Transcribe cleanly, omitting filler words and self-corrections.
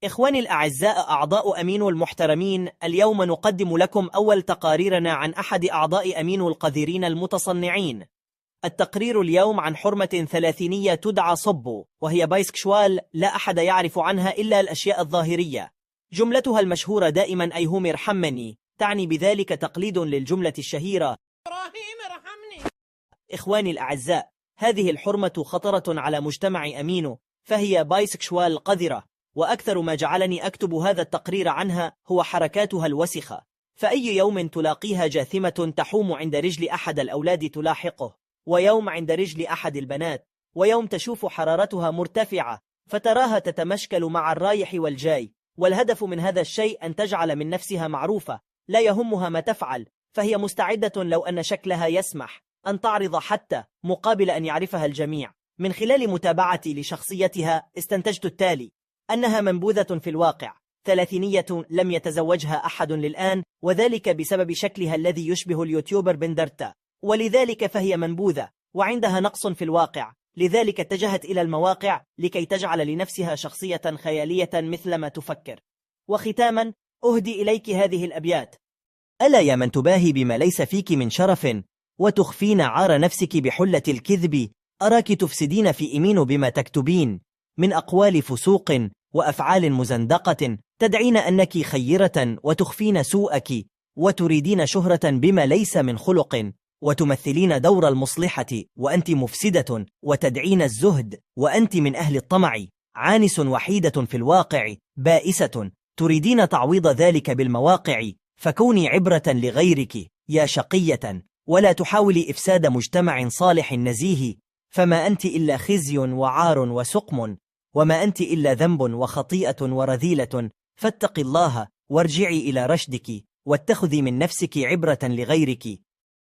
إخواني الأعزاء أعضاء أمينو المحترمين، اليوم نقدم لكم أول تقاريرنا عن أحد أعضاء أمينو القذرين المتصنعين. التقرير اليوم عن حرمة ثلاثينية تدعى صبو، وهي بايسكشوال لا أحد يعرف عنها إلا الأشياء الظاهرية. جملتها المشهورة دائما أي هم ارحمني تعني بذلك تقليد للجملة الشهيرة إبراهيم ارحمني. إخواني الأعزاء، هذه الحرمة خطرة على مجتمع أمينو، فهي بايسكشوال قذرة، وأكثر ما جعلني أكتب هذا التقرير عنها هو حركاتها الوسخة. فأي يوم تلاقيها جاثمة تحوم عند رجل أحد الأولاد تلاحقه، ويوم عند رجل أحد البنات، ويوم تشوف حرارتها مرتفعة فتراها تتمشكل مع الرايح والجاي، والهدف من هذا الشيء أن تجعل من نفسها معروفة، لا يهمها ما تفعل، فهي مستعدة لو أن شكلها يسمح أن تعرض حتى مقابل أن يعرفها الجميع. من خلال متابعتي لشخصيتها استنتجت التالي: أنها منبوذة في الواقع، ثلاثينية لم يتزوجها أحد للآن، وذلك بسبب شكلها الذي يشبه اليوتيوبر بندرتا، ولذلك فهي منبوذة وعندها نقص في الواقع، لذلك اتجهت إلى المواقع لكي تجعل لنفسها شخصية خيالية مثل ما تفكر. وختاما أهدي إليك هذه الأبيات: ألا يا من تباهي بما ليس فيك من شرف، وتخفين عار نفسك بحلة الكذب، أراك تفسدين في إمين بما تكتبين من أقوال فسوق وأفعال مزندقة، تدعين أنك خيرة وتخفين سوءك، وتريدين شهرة بما ليس من خلق، وتمثلين دور المصلحة وأنت مفسدة، وتدعين الزهد وأنت من أهل الطمع، عانس وحيدة في الواقع بائسة، تريدين تعويض ذلك بالمواقع، فكوني عبرة لغيرك يا شقية، ولا تحاولي إفساد مجتمع صالح نزيه، فما أنت إلا خزي وعار وسقم، وما أنت إلا ذنب وخطيئة ورذيلة، فاتق الله وارجعي إلى رشدك، واتخذي من نفسك عبرة لغيرك،